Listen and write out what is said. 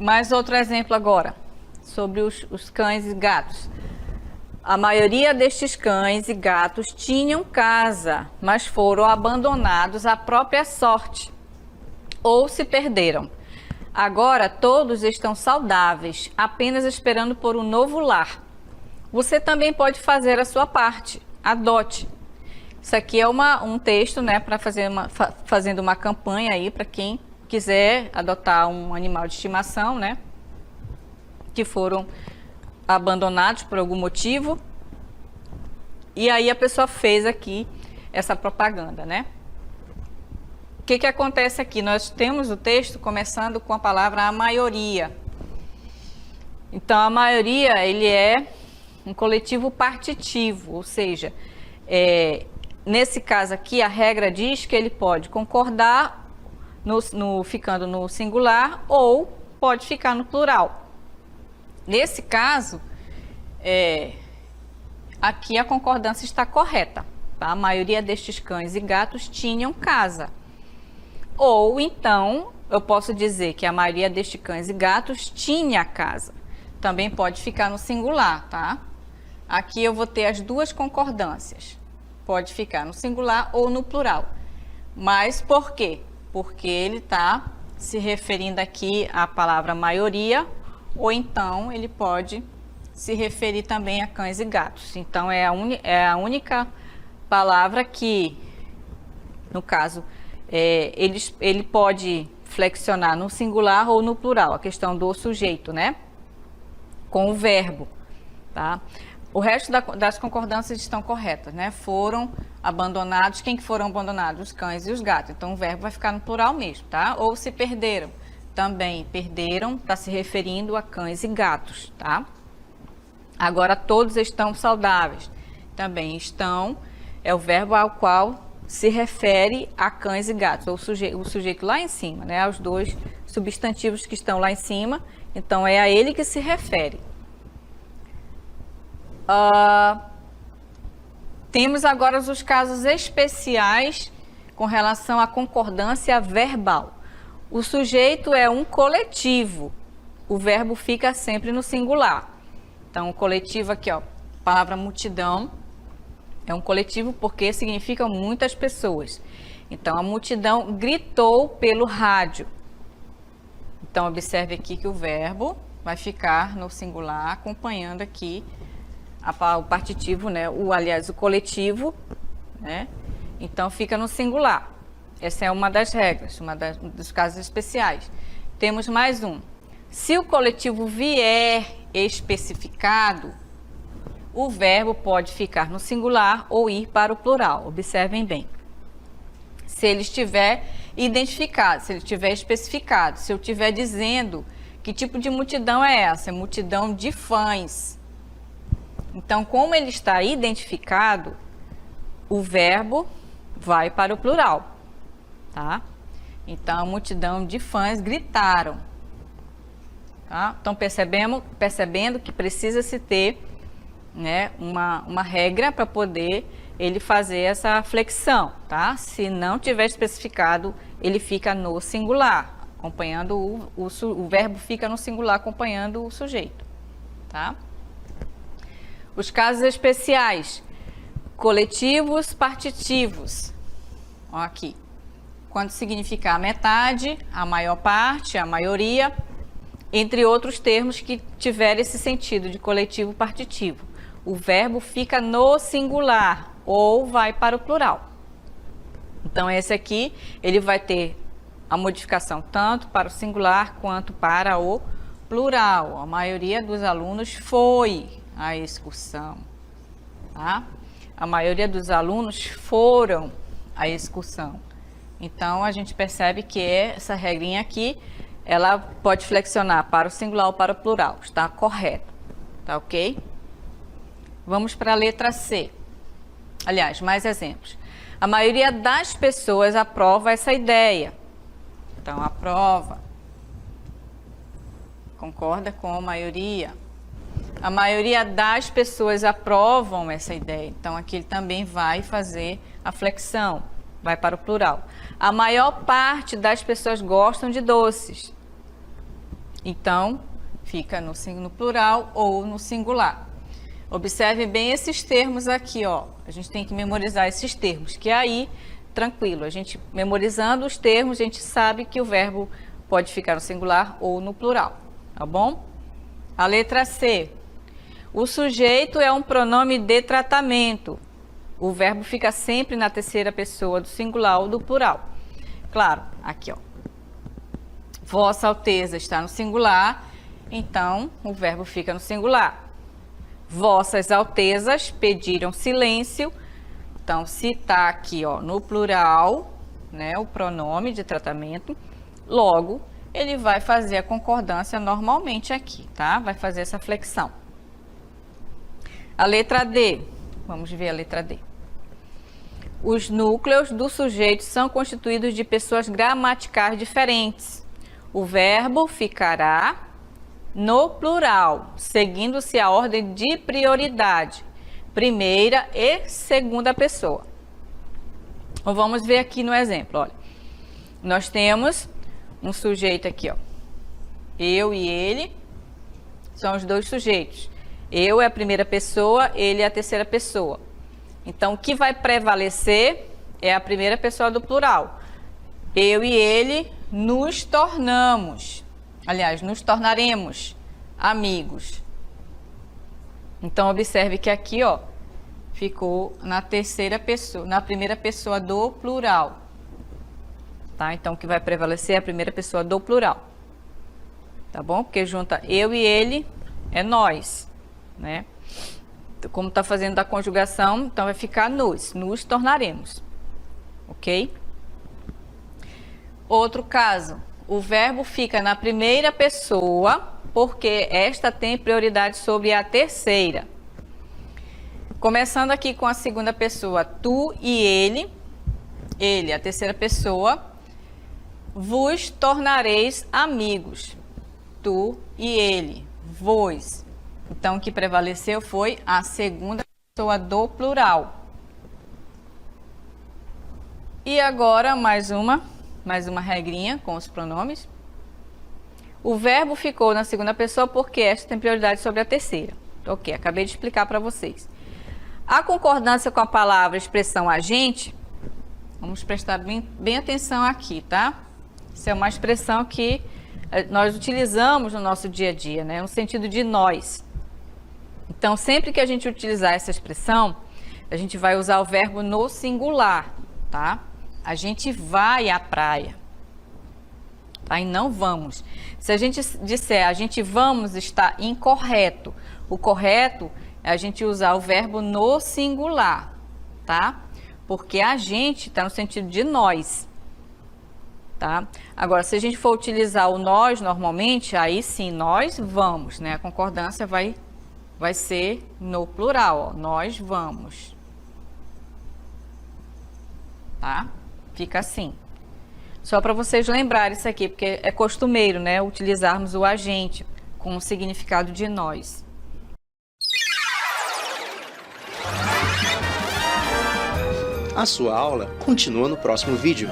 Mais outro exemplo agora, sobre os cães e gatos. A maioria destes cães e gatos tinham casa, mas foram abandonados à própria sorte ou se perderam. Agora todos estão saudáveis, apenas esperando por um novo lar. Você também pode fazer a sua parte, adote. Isso aqui é um texto, né, para fazendo uma campanha aí para quem quiser adotar um animal de estimação, né, que foram abandonados por algum motivo. E aí a pessoa fez aqui essa propaganda, né? O que acontece aqui? Nós temos o texto começando com a palavra a maioria. Então, a maioria, ele é um coletivo partitivo, ou seja, nesse caso aqui, a regra diz que ele pode concordar ficando no singular ou pode ficar no plural. Nesse caso, aqui a concordância está correta, tá? A maioria destes cães e gatos tinham casa. Ou então, eu posso dizer que a maioria destes cães e gatos tinha casa. Também pode ficar no singular, tá? Aqui eu vou ter as duas concordâncias. Pode ficar no singular ou no plural. Mas por quê? Porque ele está se referindo aqui à palavra maioria, ou então ele pode se referir também a cães e gatos. Então, é a única palavra que, no caso, ele pode flexionar no singular ou no plural, a questão do sujeito, né? Com o verbo, tá? O resto das concordâncias estão corretas, né? Foram abandonados. Quem que foram abandonados? Os cães e os gatos. Então, o verbo vai ficar no plural mesmo, tá? Ou se perderam. Também perderam, está se referindo a cães e gatos, tá? Agora, todos estão saudáveis. Também estão, é o verbo ao qual se refere a cães e gatos, ou o sujeito lá em cima, né? Aos dois substantivos que estão lá em cima, então é a ele que se refere. Temos agora os casos especiais com relação à concordância verbal. O sujeito é um coletivo, o verbo fica sempre no singular. Então, o coletivo aqui, ó, palavra multidão, é um coletivo porque significa muitas pessoas. Então, a multidão gritou pelo rádio. Então, observe aqui que o verbo vai ficar no singular, acompanhando aqui o partitivo, né? Aliás, o coletivo, né? Então, fica no singular. Essa é uma das regras, dos casos especiais. Temos mais um. Se o coletivo vier especificado, o verbo pode ficar no singular ou ir para o plural. Observem bem. Se ele estiver identificado, se ele estiver especificado, se eu estiver dizendo que tipo de multidão é essa? É multidão de fãs. Então, como ele está identificado, o verbo vai para o plural, tá? Então, a multidão de fãs gritaram. Tá? Então, percebendo que precisa se ter, né, uma regra para poder ele fazer essa flexão, tá? Se não tiver especificado, ele fica no singular, acompanhando o verbo fica no singular acompanhando o sujeito, tá? Os casos especiais, coletivos partitivos, ó, aqui, quando significa a metade, a maior parte, a maioria, entre outros termos que tiverem esse sentido de coletivo partitivo. O verbo fica no singular ou vai para o plural. Então, esse aqui, ele vai ter a modificação tanto para o singular quanto para o plural. A maioria dos alunos foi à excursão, tá? A maioria dos alunos foram à excursão. Então, a gente percebe que essa regrinha aqui, ela pode flexionar para o singular ou para o plural. Está correto, tá ok? Vamos para a letra C. Aliás, mais exemplos. A maioria das pessoas aprova essa ideia. Então, aprova. Concorda com a maioria. A maioria das pessoas aprovam essa ideia. Então, aqui ele também vai fazer a flexão. Vai para o plural. A maior parte das pessoas gostam de doces. Então, fica no plural ou no singular. Observe bem esses termos aqui, ó. A gente tem que memorizar esses termos, que aí, tranquilo, a gente memorizando os termos, a gente sabe que o verbo pode ficar no singular ou no plural, tá bom? A letra C. O sujeito é um pronome de tratamento. O verbo fica sempre na terceira pessoa do singular ou do plural. Claro, aqui, ó. Vossa Alteza está no singular, então o verbo fica no singular. Vossas Altezas pediram silêncio. Então, se está aqui, ó, no plural, né, o pronome de tratamento, logo ele vai fazer a concordância normalmente aqui, tá? Vai fazer essa flexão. A letra D. Vamos ver a letra D. Os núcleos do sujeito são constituídos de pessoas gramaticais diferentes. O verbo ficará no plural, seguindo-se a ordem de prioridade, primeira e segunda pessoa. Então, vamos ver aqui no exemplo, olha. Nós temos um sujeito aqui, ó. Eu e ele são os dois sujeitos. Eu é a primeira pessoa, ele é a terceira pessoa. Então, o que vai prevalecer é a primeira pessoa do plural. Eu e ele nos tornamos. Aliás, nos tornaremos amigos. Então, observe que aqui, ó, ficou na terceira pessoa, na primeira pessoa do plural. Tá? Então, o que vai prevalecer é a primeira pessoa do plural. Tá bom? Porque junta eu e ele é nós, né? Como está fazendo da conjugação, então vai ficar nos tornaremos. Ok? Outro caso. O verbo fica na primeira pessoa, porque esta tem prioridade sobre a terceira. Começando aqui com a segunda pessoa, tu e ele, a terceira pessoa, vos tornareis amigos. Tu e ele, vos. Então, o que prevaleceu foi a segunda pessoa do plural. E agora, mais uma regrinha com os pronomes. O verbo ficou na segunda pessoa porque esta tem prioridade sobre a terceira. Ok, acabei de explicar para vocês. A concordância com a palavra expressão agente, vamos prestar bem atenção aqui, tá? Isso é uma expressão que nós utilizamos no nosso dia a dia, né? No sentido de nós. Então, sempre que a gente utilizar essa expressão, a gente vai usar o verbo no singular, tá? A gente vai à praia, tá? E não vamos. Se a gente disser a gente vamos, está incorreto. O correto é a gente usar o verbo no singular, tá? Porque a gente está no sentido de nós, tá? Agora, se a gente for utilizar o nós normalmente, aí sim, nós vamos, né? A concordância vai ser no plural, ó, nós vamos. Tá? Fica assim. Só para vocês lembrarem isso aqui, porque é costumeiro, né, utilizarmos o agente com o significado de nós. A sua aula continua no próximo vídeo.